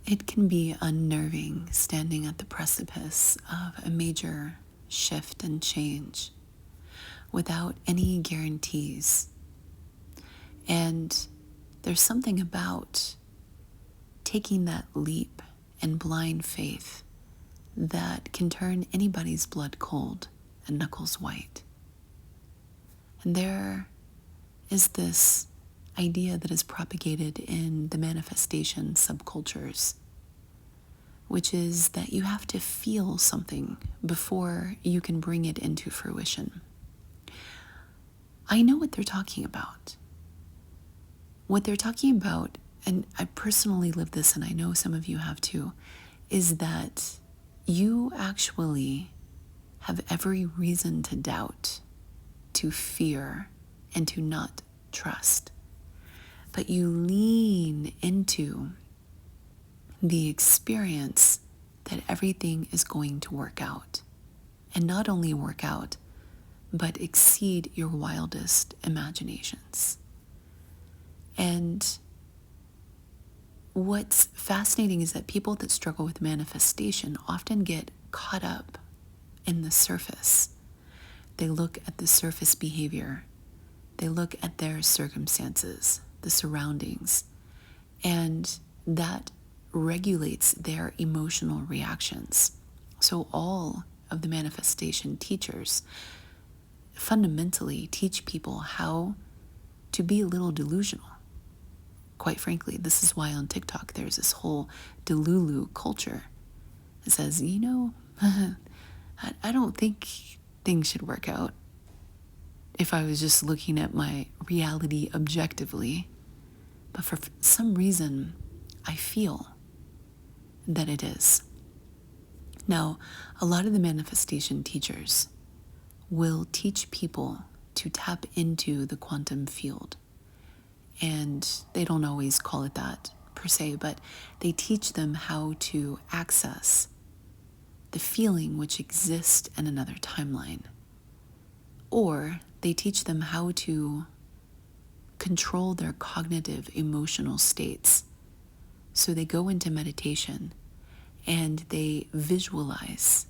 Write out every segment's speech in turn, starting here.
It can be unnerving standing at the precipice of a major shift and change without any guarantees. And there's something about taking that leap in blind faith that can turn anybody's blood cold and knuckles white. And there is this idea that is propagated in the manifestation subcultures, which is that you have to feel something before you can bring it into fruition. I know what they're talking about. What they're talking about, and I personally live this, and I know some of you have too, is that you actually have every reason to doubt, to fear, and to not trust. But you lean into the experience that everything is going to work out. And not only work out, but exceed your wildest imaginations. And what's fascinating is that people that struggle with manifestation often get caught up in the surface. They look at the surface behavior. They look at their circumstances, the surroundings, and that regulates their emotional reactions. So all of the manifestation teachers fundamentally teach people how to be a little delusional. Quite frankly, this is why on TikTok there's this whole Delulu culture. It says, I don't think things should work out if I was just looking at my reality objectively. But for some reason, I feel that it is. Now, a lot of the manifestation teachers will teach people to tap into the quantum field. And they don't always call it that per se, but they teach them how to access the feeling which exists in another timeline. Or they teach them how to control their cognitive emotional states. So they go into meditation and they visualize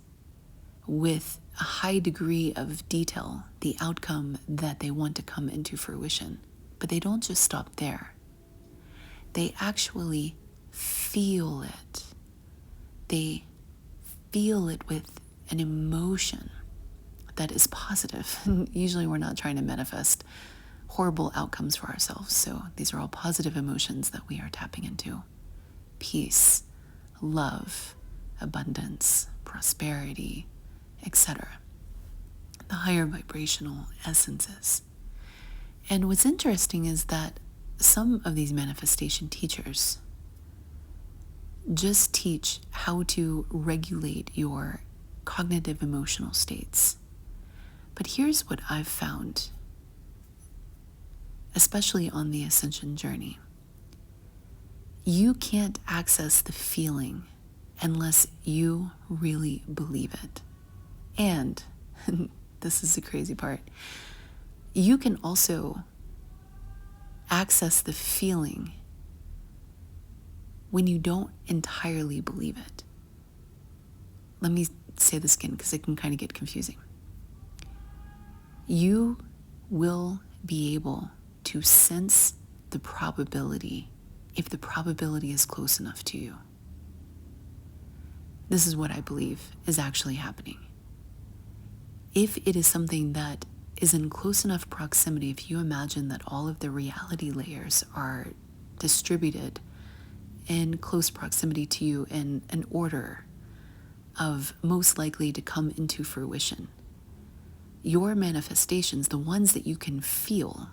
with a high degree of detail the outcome that they want to come into fruition. But they don't just stop there. They actually feel it. They feel it with an emotion that is positive. Usually we're not trying to manifest horrible outcomes for ourselves. So these are all positive emotions that we are tapping into. Peace, love, abundance, prosperity, etc. The higher vibrational essences. And what's interesting is that some of these manifestation teachers just teach how to regulate your cognitive emotional states. But here's what I've found, especially on the Ascension journey. You can't access the feeling unless you really believe it. And this is the crazy part. You can also access the feeling when you don't entirely believe it. Let me say this again because it can kind of get confusing. You will be able to sense the probability if the probability is close enough to you. This is what I believe is actually happening. If it is something that is in close enough proximity, if you imagine that all of the reality layers are distributed in close proximity to you in an order of most likely to come into fruition, your manifestations, the ones that you can feel,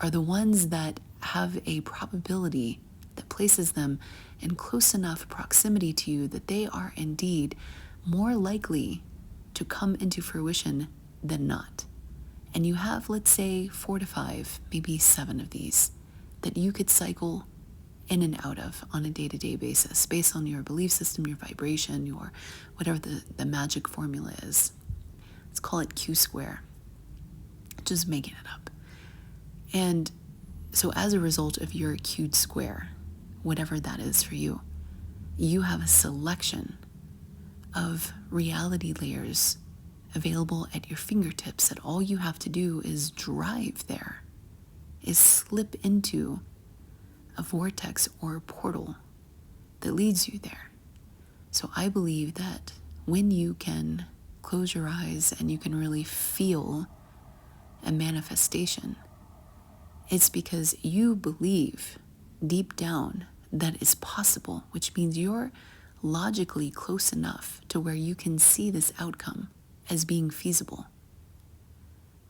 are the ones that have a probability that places them in close enough proximity to you that they are indeed more likely to come into fruition than not. And you have, let's say, 4 to 5, maybe 7 of these that you could cycle in and out of on a day-to-day basis based on your belief system, your vibration, your whatever the magic formula is. Let's call it Q square. Just making it up. And so as a result of your Q'd square, whatever that is for you, you have a selection of reality layers available at your fingertips that all you have to do is drive there, is slip into a vortex or a portal that leads you there. So I believe that when you can close your eyes and you can really feel a manifestation, it's because you believe deep down that it's possible, which means you're logically close enough to where you can see this outcome as being feasible,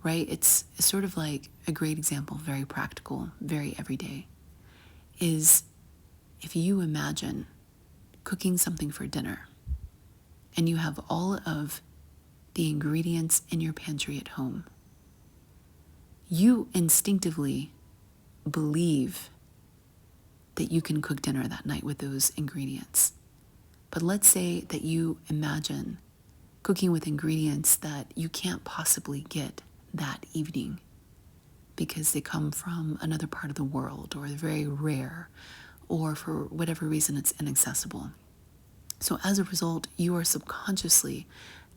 right? It's sort of like a great example, very practical, very everyday, is if you imagine cooking something for dinner and you have all of the ingredients in your pantry at home, you instinctively believe that you can cook dinner that night with those ingredients. But let's say that you imagine cooking with ingredients that you can't possibly get that evening because they come from another part of the world, or they're very rare, or for whatever reason it's inaccessible. So as a result, you are subconsciously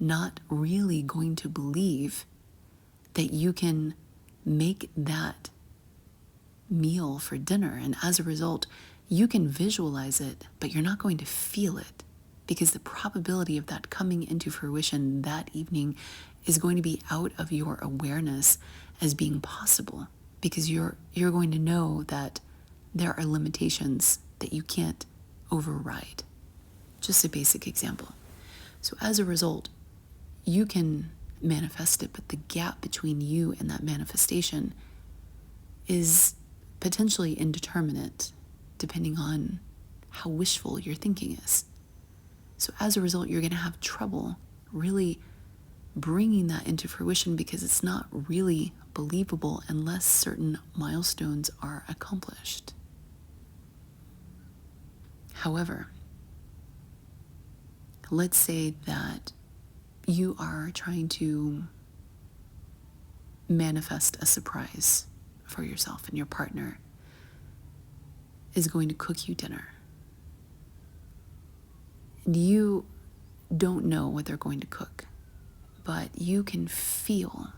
not really going to believe that you can make that meal for dinner. And as a result, you can visualize it, but you're not going to feel it, because the probability of that coming into fruition that evening is going to be out of your awareness as being possible, because you're going to know that there are limitations that you can't override. Just a basic example. So as a result, you can manifest it, but the gap between you and that manifestation is potentially indeterminate, depending on how wishful your thinking is. So as a result, you're going to have trouble really bringing that into fruition, because it's not really believable unless certain milestones are accomplished. However, let's say that you are trying to manifest a surprise for yourself, and your partner is going to cook you dinner. And you don't know what they're going to cook, but you can feel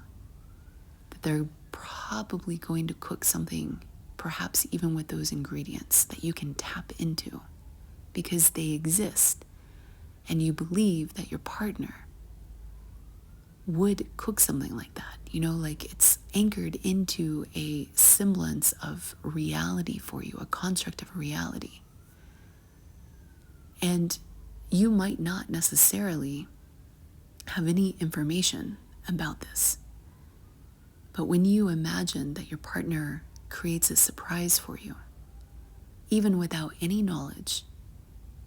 that they're probably going to cook something, perhaps even with those ingredients that you can tap into because they exist, and you believe that your partner would cook something like that. Like it's anchored into a semblance of reality for you, a construct of reality. And you might not necessarily have any information about this. But when you imagine that your partner creates a surprise for you, even without any knowledge,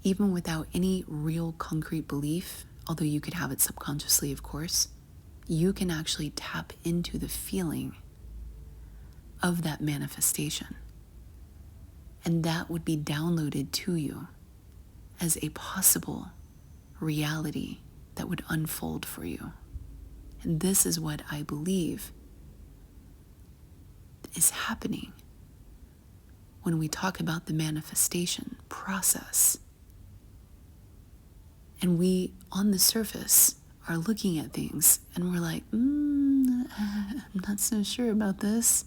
even without any real concrete belief, although you could have it subconsciously, of course, you can actually tap into the feeling of that manifestation. And that would be downloaded to you as a possible reality that would unfold for you. And this is what I believe is happening when we talk about the manifestation process. And we, on the surface, are looking at things and we're like, I'm not so sure about this.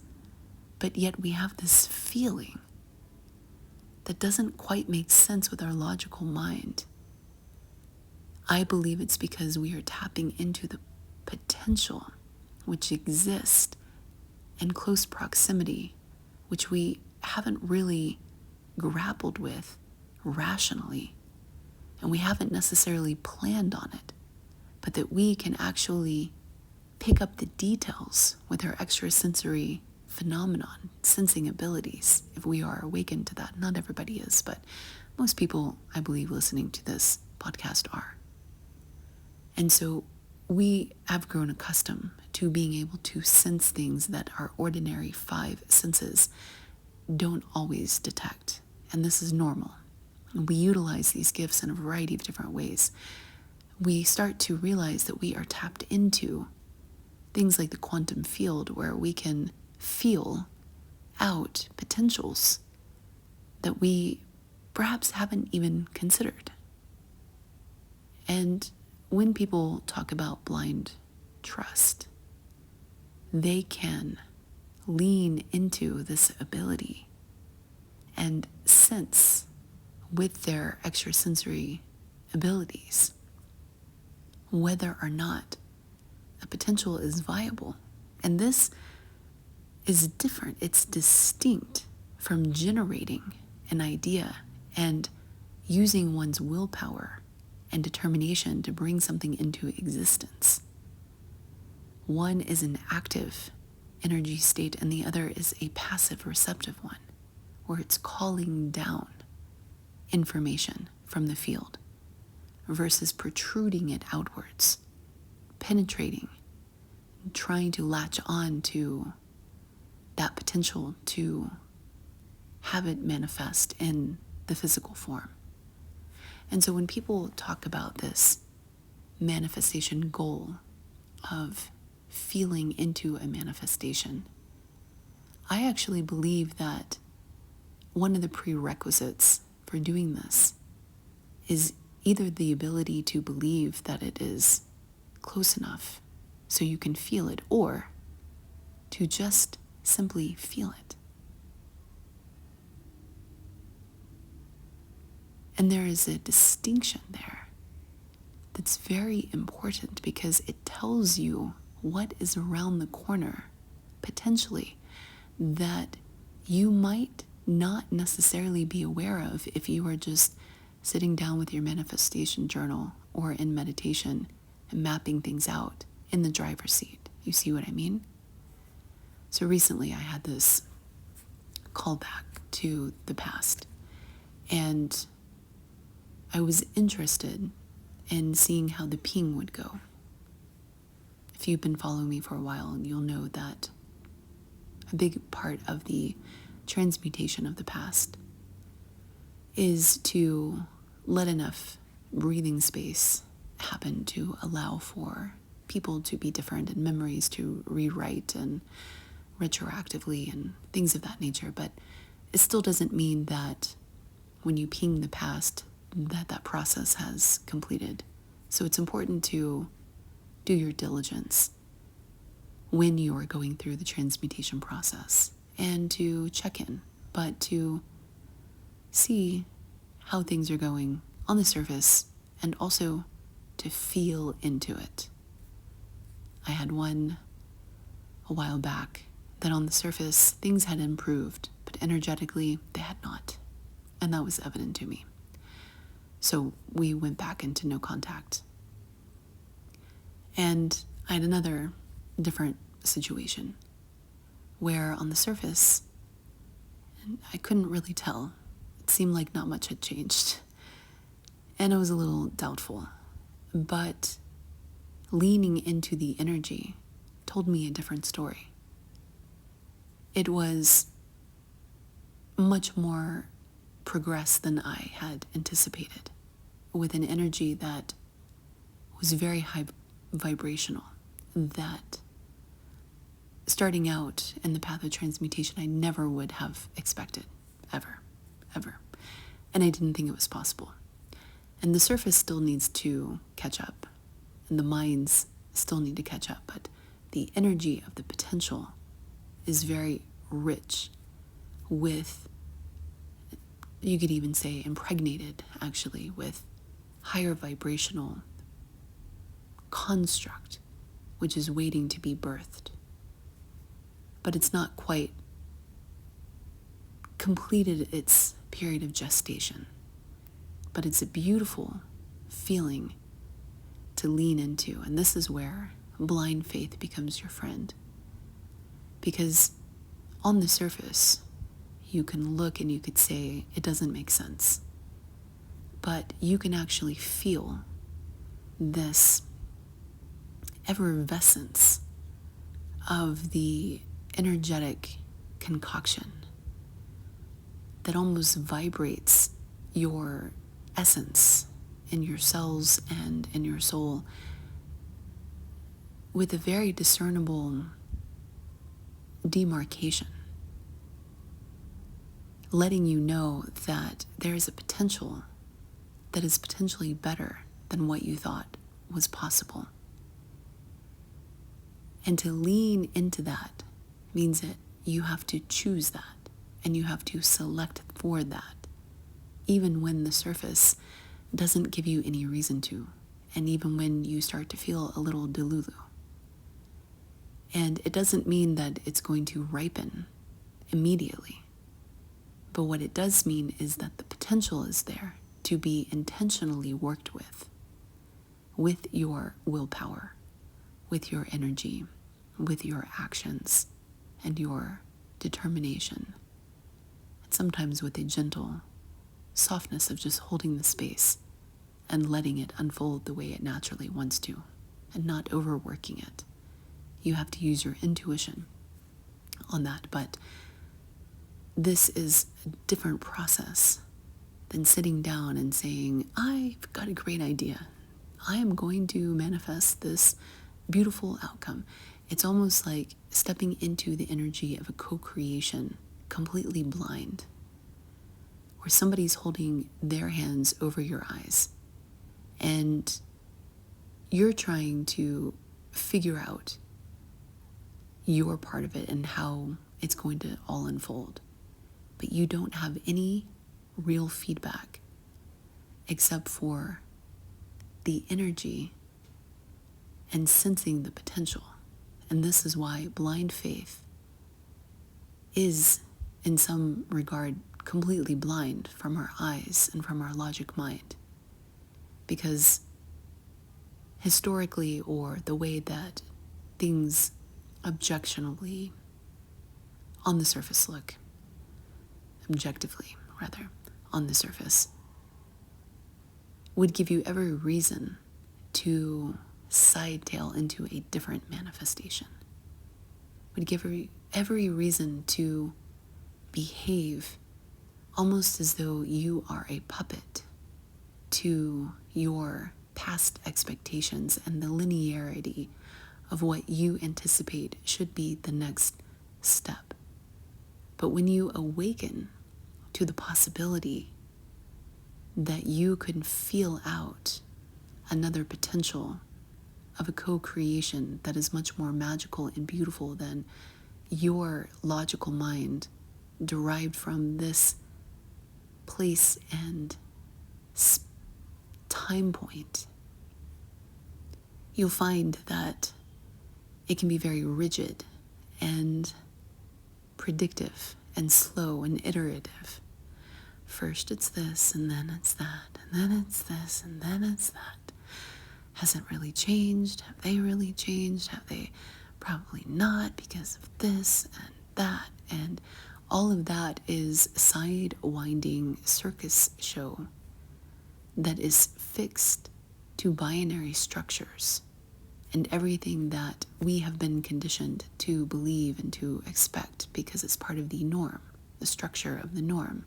But yet we have this feeling that doesn't quite make sense with our logical mind. I believe it's because we are tapping into the potential which exists in close proximity, which we haven't really grappled with rationally, and we haven't necessarily planned on it, but that we can actually pick up the details with our extrasensory phenomenon, sensing abilities, if we are awakened to that. Not everybody is, but most people, I believe, listening to this podcast are. And so we have grown accustomed to being able to sense things that our ordinary 5 senses don't always detect. And this is normal. And we utilize these gifts in a variety of different ways. We start to realize that we are tapped into things like the quantum field, where we can feel out potentials that we perhaps haven't even considered. And when people talk about blind trust, they can lean into this ability and sense with their extrasensory abilities whether or not a potential is viable. And this is different. It's distinct from generating an idea and using one's willpower and determination to bring something into existence. One is an active energy state and the other is a passive receptive one, where it's calling down information from the field versus protruding it outwards, penetrating, trying to latch on to that potential to have it manifest in the physical form. And so when people talk about this manifestation goal of feeling into a manifestation, I actually believe that one of the prerequisites for doing this is either the ability to believe that it is close enough so you can feel it, or to just simply feel it. And there is a distinction there that's very important because it tells you what is around the corner, potentially, that you might not necessarily be aware of if you are just sitting down with your manifestation journal or in meditation and mapping things out in the driver's seat. You see what I mean? So recently I had this callback to the past, and I was interested in seeing how the ping would go. If you've been following me for a while, you'll know that a big part of the transmutation of the past is to let enough breathing space happen to allow for people to be different and memories to rewrite and retroactively and things of that nature. But it still doesn't mean that when you ping the past that process has completed. So it's important to do your diligence when you are going through the transmutation process and to check in, but to see how things are going on the surface and also to feel into it. I had one a while back that on the surface things had improved, but energetically they had not. And that was evident to me. So we went back into no contact. And I had another different situation where on the surface, I couldn't really tell. It seemed like not much had changed. And I was a little doubtful. But leaning into the energy told me a different story. It was much more progressed than I had anticipated, with an energy that was very high vibrational, that starting out in the path of transmutation, I never would have expected, ever. And I didn't think it was possible. And the surface still needs to catch up, and the minds still need to catch up, but the energy of the potential is very rich with, you could even say impregnated, actually, with higher vibrational construct, which is waiting to be birthed. But it's not quite completed its period of gestation. But it's a beautiful feeling to lean into. And this is where blind faith becomes your friend. Because on the surface, you can look and you could say, it doesn't make sense. But you can actually feel this effervescence of the energetic concoction that almost vibrates your essence in your cells and in your soul with a very discernible demarcation. letting you know that there is a potential that is potentially better than what you thought was possible. And to lean into that means that you have to choose that and you have to select for that, even when the surface doesn't give you any reason to, and even when you start to feel a little delulu. And it doesn't mean that it's going to ripen immediately. But what it does mean is that the potential is there to be intentionally worked with your willpower, with your energy, with your actions, and your determination. And sometimes with a gentle softness of just holding the space and letting it unfold the way it naturally wants to, and not overworking it. You have to use your intuition on that, but this is a different process than sitting down and saying, I've got a great idea. I am going to manifest this beautiful outcome. It's almost like stepping into the energy of a co-creation, completely blind, where somebody's holding their hands over your eyes and you're trying to figure out your part of it and how it's going to all unfold. But you don't have any real feedback except for the energy and sensing the potential. And this is why blind faith is, in some regard, completely blind from our eyes and from our logic mind. Because historically, or the way that things objectively on the surface look, objectively rather, on the surface, would give you every reason to sidetail into a different manifestation, would give every reason to behave almost as though you are a puppet to your past expectations and the linearity of what you anticipate should be the next step. But when you awaken to the possibility that you can feel out another potential of a co-creation that is much more magical and beautiful than your logical mind derived from this place and time point, you'll find that it can be very rigid and predictive and slow and iterative. First it's this, and then it's that, and then it's this, and then it's that. Has it really changed? Have they really changed? Have they? Probably not, because of this and that. And all of that is side-winding circus show that is fixed to binary structures and everything that we have been conditioned to believe and to expect because it's part of the norm, the structure of the norm.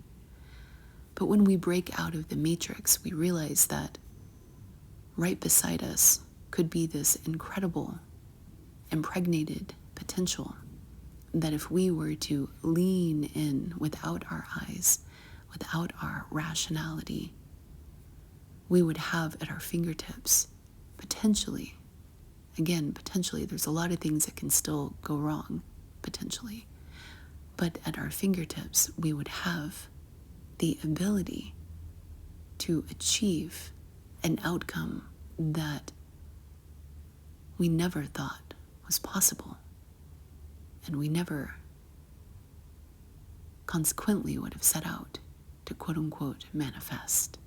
But when we break out of the matrix, we realize that right beside us could be this incredible, impregnated potential that if we were to lean in without our eyes, without our rationality, we would have at our fingertips, potentially, again, potentially, there's a lot of things that can still go wrong, potentially, but at our fingertips, we would have the ability to achieve an outcome that we never thought was possible, and we never consequently would have set out to quote-unquote manifest.